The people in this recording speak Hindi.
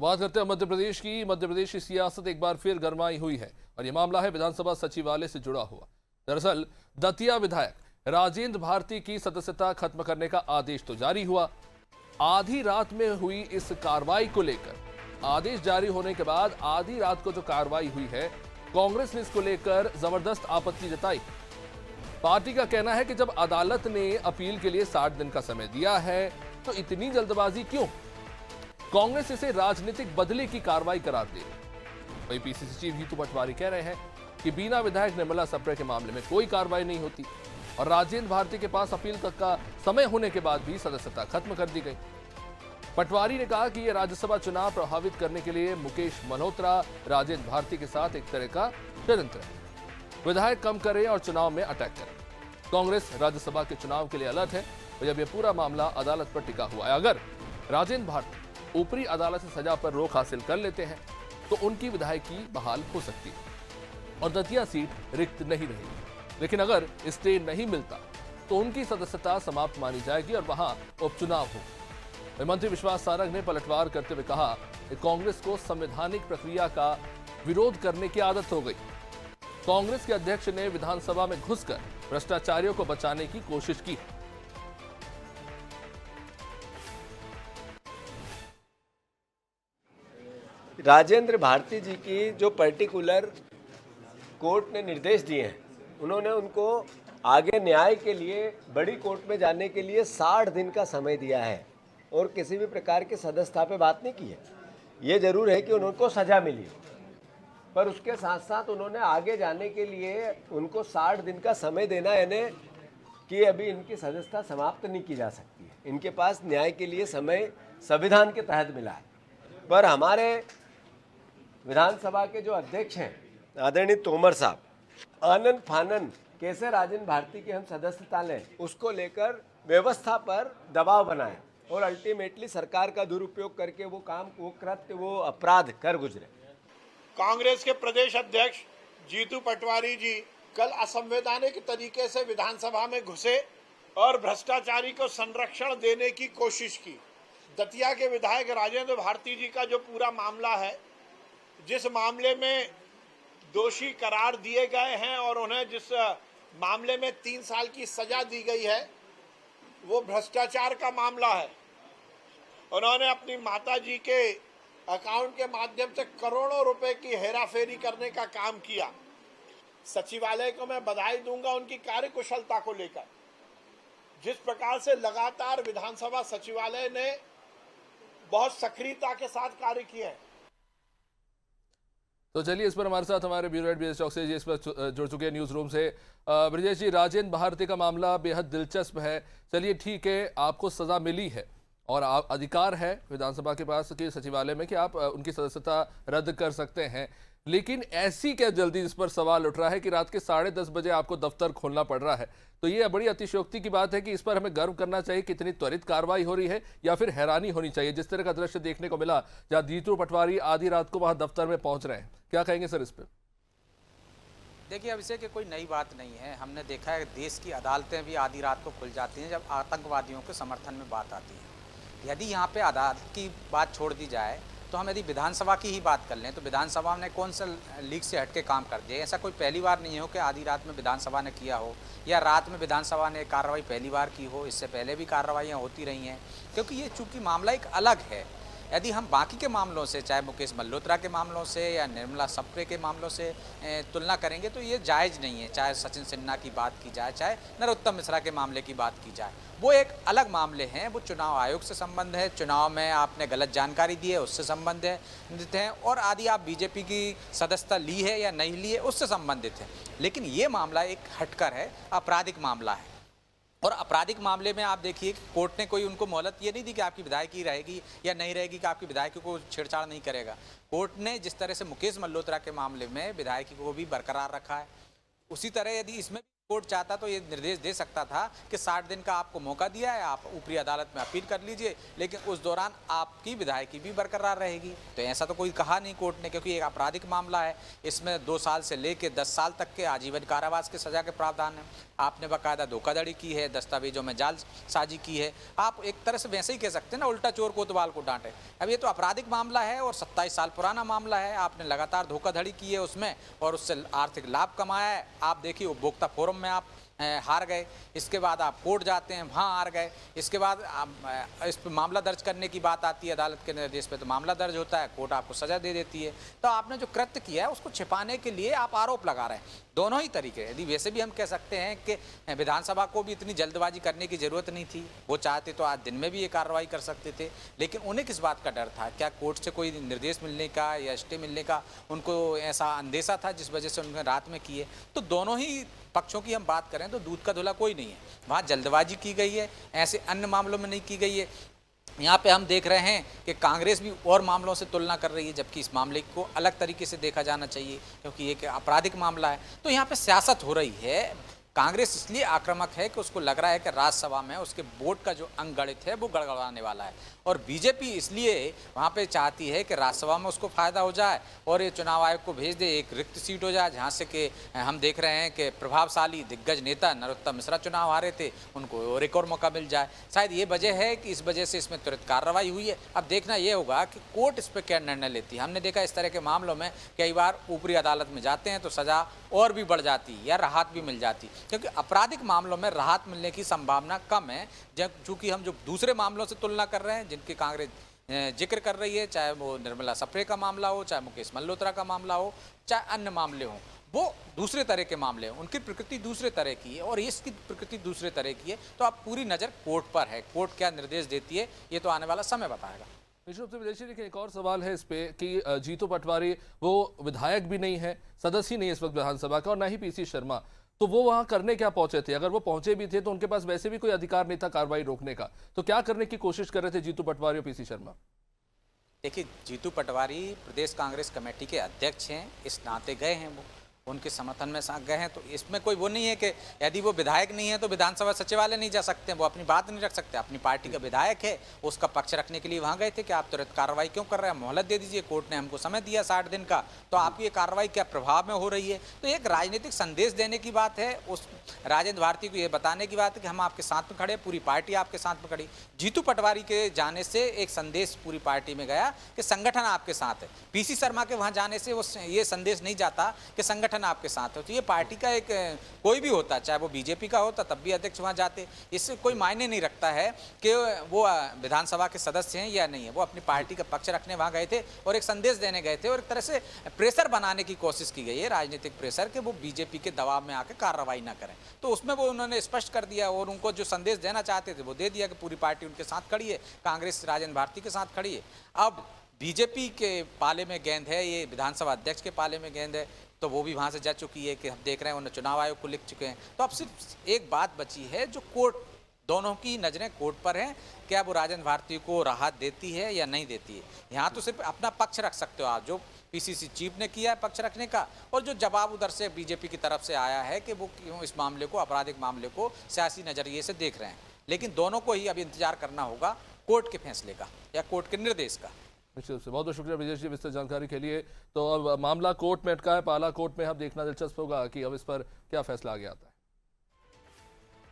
बात करते हैं मध्य प्रदेश की। मध्य प्रदेश की सियासत एक बार फिर गरमाई हुई है और ये मामला है विधानसभा सचिवालय से जुड़ा हुआ। दरअसल दतिया विधायक राजेंद्र भारती की सदस्यता खत्म करने का आदेश तो जारी हुआ। आधी रात में हुई इस कार्रवाई को लेकर आदेश जारी होने के बाद आधी रात को जो कार्रवाई हुई है, कांग्रेस ने इसको लेकर जबरदस्त आपत्ति जताई। पार्टी का कहना है कि जब अदालत ने अपील के लिए 60 दिन का समय दिया है तो इतनी जल्दबाजी क्यों। कांग्रेस इसे राजनीतिक बदले की कार्रवाई करार दे रही। वहीं पीसीसी चीफ जीतू पटवारी कह रहे हैं कि बिना विधायक निर्मला सप्रे के मामले में कोई कार्रवाई नहीं होती और राजेंद्र भारती के पास अपील तक का समय होने के बाद भी सदस्यता खत्म कर दी गई। पटवारी ने कहा कि यह राज्यसभा चुनाव प्रभावित करने के लिए मुकेश मल्होत्रा राजेंद्र भारती के साथ एक तरह का षड्यंत्र है। विधायक कम करें और चुनाव में अटैक करें। कांग्रेस राज्यसभा के चुनाव के लिए अलर्ट है और जब यह पूरा मामला अदालत पर टिका हुआ है, अगर राजेंद्र भारती ऊपरी अदालत से सजा पर रोक हासिल कर लेते हैं तो उनकी विधायकी बहाल हो सकती है और दतिया सीट रिक्त नहीं रहेगी। लेकिन अगर स्टे नहीं मिलता तो उनकी सदस्यता समाप्त मानी जाएगी और वहां उपचुनाव होगा। मंत्री विश्वास सारंग ने पलटवार करते हुए कहा कि कांग्रेस को संवैधानिक प्रक्रिया का विरोध करने की आदत हो गई। कांग्रेस के अध्यक्ष ने विधानसभा में घुसकर भ्रष्टाचारियों को बचाने की कोशिश की। राजेंद्र भारती जी की जो पर्टिकुलर कोर्ट ने निर्देश दिए हैं, उन्होंने उनको आगे न्याय के लिए बड़ी कोर्ट में जाने के लिए 60 दिन का समय दिया है और किसी भी प्रकार की सदस्यता पे बात नहीं की है। ये जरूर है कि उनको सजा मिली, पर उसके साथ साथ उन्होंने आगे जाने के लिए उनको 60 दिन का समय देना, यानी कि अभी इनकी सदस्यता समाप्त नहीं की जा सकती है। इनके पास न्याय के लिए समय संविधान के तहत मिला है। पर हमारे विधानसभा के जो अध्यक्ष हैं आदरणीय तोमर साहब, आनन फानन कैसे राजेंद्र भारती की हम सदस्यता लें, उसको लेकर व्यवस्था पर दबाव बनाए और अल्टीमेटली सरकार का दुरुपयोग करके वो काम, वो कृत्य, वो अपराध कर गुजरे। कांग्रेस के प्रदेश अध्यक्ष जीतू पटवारी जी कल असंवैधानिक तरीके से विधानसभा में घुसे और भ्रष्टाचारी को संरक्षण देने की कोशिश की। दतिया के विधायक राजेंद्र भारती जी का जो पूरा मामला है, जिस मामले में दोषी करार दिए गए हैं और उन्हें जिस मामले में 3 साल की सजा दी गई है, वो भ्रष्टाचार का मामला है। उन्होंने अपनी माता जी के अकाउंट के माध्यम से करोड़ों रुपए की हेराफेरी करने का काम किया। सचिवालय को मैं बधाई दूंगा उनकी कार्यकुशलता को लेकर। जिस प्रकार से लगातार विधानसभा सचिवालय ने बहुत सक्रियता के साथ कार्य किए हैं। तो चलिए, इस पर हमारे साथ हमारे ब्यूरो हेड ब्रिजेश चौकसी जी इस पर जुड़ चुके हैं न्यूज रूम से। ब्रिजेश जी, राजेंद्र भारती का मामला बेहद दिलचस्प है। चलिए ठीक है, आपको सजा मिली है और आप अधिकार है विधानसभा के पास कि सचिवालय में कि आप उनकी सदस्यता रद्द कर सकते हैं, लेकिन ऐसी क्या जल्दी, इस पर सवाल उठ रहा है कि रात के 10:30 बजे आपको दफ्तर खोलना पड़ रहा है। तो ये बड़ी अतिशयोक्ति की बात है कि इस पर हमें गर्व करना चाहिए कि इतनी त्वरित कार्रवाई हो रही है, या फिर हैरानी होनी चाहिए जिस तरह का दृश्य देखने को मिला जहां जीतू पटवारी आधी रात को वहां दफ्तर में पहुंच रहे हैं। क्या कहेंगे सर इस पर? देखिए, अभिषेक, कोई नई बात नहीं है। हमने देखा है देश की अदालतें भी आधी रात को खुल जाती हैं जब आतंकवादियों के समर्थन में बात आती है। यदि यहाँ पे अदालत की बात छोड़ दी जाए तो हम यदि विधानसभा की ही बात कर लें तो विधानसभा ने कौन सा लीग से हटके काम कर दिया। ऐसा कोई पहली बार नहीं हो कि आधी रात में विधानसभा ने किया हो या रात में विधानसभा ने कार्रवाई पहली बार की हो। इससे पहले भी कार्रवाइयाँ होती रही हैं, क्योंकि ये चूँकि मामला एक अलग है। यदि हम बाकी के मामलों से, चाहे मुकेश मल्होत्रा के मामलों से या निर्मला सप्रे के मामलों से तुलना करेंगे तो ये जायज़ नहीं है। चाहे सचिन सिन्हा की बात की जाए, चाहे नरोत्तम मिश्रा के मामले की बात की जाए, वो एक अलग मामले हैं। वो चुनाव आयोग से संबंध है, चुनाव में आपने गलत जानकारी दी है उससे संबंधित हैं, और आदि आप बीजेपी की सदस्यता ली है या नहीं ली है उससे संबंधित है। लेकिन ये मामला एक हटकर है, आपराधिक मामला है। और आपराधिक मामले में आप देखिए कि कोर्ट ने कोई उनको मोहलत ये नहीं दी कि आपकी विधायकी रहेगी या नहीं रहेगी, कि आपकी विधायकी को छेड़छाड़ नहीं करेगा। कोर्ट ने जिस तरह से मुकेश मल्होत्रा के मामले में विधायकी को भी बरकरार रखा है, उसी तरह यदि इसमें कोर्ट चाहता तो ये निर्देश दे सकता था कि 60 दिन का आपको मौका दिया है, आप ऊपरी अदालत में अपील कर लीजिए, लेकिन उस दौरान आपकी विधायकी भी बरकरार रहेगी। तो ऐसा तो कोई कहा नहीं कोर्ट ने, क्योंकि एक आपराधिक मामला है, इसमें 2 साल से लेकर 10 साल तक के आजीवन कारावास की सजा के प्रावधान है। आपने बाकायदा धोखाधड़ी की है, दस्तावेजों में जालसाजी की है, आप एक तरह से वैसे ही कह सकते हैं ना, उल्टा चोर कोतवाल को डांटे। अब ये तो आपराधिक मामला है और 27 साल पुराना मामला है, आपने लगातार धोखाधड़ी की है उसमें और उससे आर्थिक लाभ कमाया है। आप देखिए उपभोक्ता फोरम में आप हार गए, इसके बाद आप कोर्ट जाते हैं, वहाँ हार गए, इसके बाद इस पर मामला दर्ज करने की बात आती है अदालत के निर्देश पे, तो मामला दर्ज होता है, कोर्ट आपको सज़ा दे देती है। तो आपने जो कृत्य किया है उसको छिपाने के लिए आप आरोप लगा रहे हैं। दोनों ही तरीके, यदि वैसे भी हम कह सकते हैं कि विधानसभा को भी इतनी जल्दबाजी करने की ज़रूरत नहीं थी, वो चाहते तो आज दिन में भी ये कार्रवाई कर सकते थे, लेकिन उन्हें किस बात का डर था? क्या कोर्ट से कोई निर्देश मिलने का या स्टे मिलने का उनको ऐसा अंदेशा था जिस वजह से उन्होंने रात में किए? तो दोनों ही पक्षों की हम बात करें तो दूध का धुला कोई नहीं है। वहाँ जल्दबाजी की गई है, ऐसे अन्य मामलों में नहीं की गई है। यहाँ पे हम देख रहे हैं कि कांग्रेस भी और मामलों से तुलना कर रही है, जबकि इस मामले को अलग तरीके से देखा जाना चाहिए, क्योंकि एक आपराधिक मामला है। तो यहाँ पे सियासत हो रही है। कांग्रेस इसलिए आक्रामक है कि उसको लग रहा है कि राज्यसभा में उसके वोट का जो अंक गणित है वो गड़गड़ाने वाला है, और बीजेपी इसलिए वहाँ पे चाहती है कि राज्यसभा में उसको फ़ायदा हो जाए और ये चुनाव आयोग को भेज दे, एक रिक्त सीट हो जाए, जहाँ से कि हम देख रहे हैं कि प्रभावशाली दिग्गज नेता नरोत्तम मिश्रा चुनाव हारे थे, उनको और एक और मौका मिल जाए। शायद ये वजह है कि इस वजह से इसमें तुरंत कार्रवाई हुई है। अब देखना ये होगा कि कोर्ट इस पर क्या निर्णय लेती है। हमने देखा इस तरह के मामलों में कई बार ऊपरी अदालत में जाते हैं तो सज़ा और भी बढ़ जाती है या राहत भी मिल जाती, क्योंकि आपराधिक मामलों में राहत मिलने की संभावना कम है। जब चूँकि हम जो दूसरे मामलों से तुलना कर रहे हैं जिनकी कांग्रेस जिक्र कर रही है, चाहे वो निर्मला सप्रे का मामला हो, चाहे मुकेश मल्होत्रा का मामला हो, चाहे अन्य मामले हों, वो दूसरे तरह के मामले हैं, उनकी प्रकृति दूसरे तरह की है और इसकी प्रकृति दूसरे तरह की है। तो अब पूरी नज़र कोर्ट पर है, कोर्ट क्या निर्देश देती है ये तो आने वाला समय बताएगा। विदेशी, लेकिन एक और सवाल है इस पे कि जीतू पटवारी वो विधायक भी नहीं है, सदस्य ही नहीं है इस वक्त विधानसभा का, और ना ही पीसी शर्मा, तो वो वहां करने क्या पहुंचे थे? अगर वो पहुंचे भी थे तो उनके पास वैसे भी कोई अधिकार नहीं था कार्रवाई रोकने का, तो क्या करने की कोशिश कर रहे थे जीतू पटवारी और पीसी शर्मा? देखिए, जीतू पटवारी प्रदेश कांग्रेस कमेटी के अध्यक्ष हैं, इस नाते गए हैं, वो उनके समर्थन में गए हैं, तो इसमें कोई वो नहीं है कि यदि वो विधायक नहीं है तो विधानसभा सचिवालय नहीं जा सकते, वो अपनी बात नहीं रख सकते। अपनी पार्टी का विधायक है, उसका पक्ष रखने के लिए वहाँ गए थे कि आप तुरंत कार्रवाई क्यों कर रहे हैं, मोहलत दे दीजिए, कोर्ट ने हमको समय दिया 60 दिन का, तो आपकी ये कार्रवाई क्या प्रभाव में हो रही है? तो एक राजनीतिक संदेश देने की बात है, उस राजेंद्र भारती को ये बताने की बात है कि हम आपके साथ में खड़े, पूरी पार्टी आपके साथ में खड़ी। जीतू पटवारी के जाने से एक संदेश पूरी पार्टी में गया कि संगठन आपके साथ है। पीसी शर्मा के वहाँ जाने से वो ये संदेश नहीं जाता कि संगठन आपके साथ है। तो ये पार्टी का एक कोई भी होता, चाहे वो बीजेपी का होता तब भी अध्यक्ष वहाँ जाते, इससे कोई मायने नहीं रखता है कि वो विधानसभा के सदस्य हैं या नहीं है। वो अपनी पार्टी का पक्ष रखने वहाँ गए थे और एक संदेश देने गए थे, और एक तरह से प्रेशर बनाने की कोशिश की गई है, राजनीतिक प्रेशर, कि वो बीजेपी के दबाव में आकर कार्रवाई ना करें। तो उसमें वो उन्होंने स्पष्ट कर दिया और उनको जो संदेश देना चाहते थे वो दे दिया कि पूरी पार्टी उनके साथ खड़ी है, कांग्रेस राजेंद्र भारती के साथ खड़ी है। अब बीजेपी के पाले में गेंद है, ये विधानसभा अध्यक्ष के पाले में गेंद है, तो वो भी वहाँ से जा चुकी है कि हम देख रहे हैं उन्होंने चुनाव आयोग को लिख चुके हैं। तो अब सिर्फ एक बात बची है जो कोर्ट, दोनों की नज़रें कोर्ट पर हैं, क्या वो राजेंद्र भारती को राहत देती है या नहीं देती है। यहाँ तो सिर्फ अपना पक्ष रख सकते हो आप, जो पीसीसी चीफ ने किया है पक्ष रखने का, और जो जवाब उधर से बीजेपी की तरफ से आया है कि वो क्यों इस मामले को, आपराधिक मामले को सियासी नज़रिए से देख रहे हैं। लेकिन दोनों को ही अब इंतजार करना होगा कोर्ट के फैसले का या कोर्ट के निर्देश का। निश्चित रूप से बहुत बहुत शुक्रिया विजय जी विस्तृत जानकारी के लिए। तो अब मामला कोर्ट में अटका है, पाला कोर्ट में, अब देखना दिलचस्प होगा कि अब इस पर क्या फैसला आगे आता है।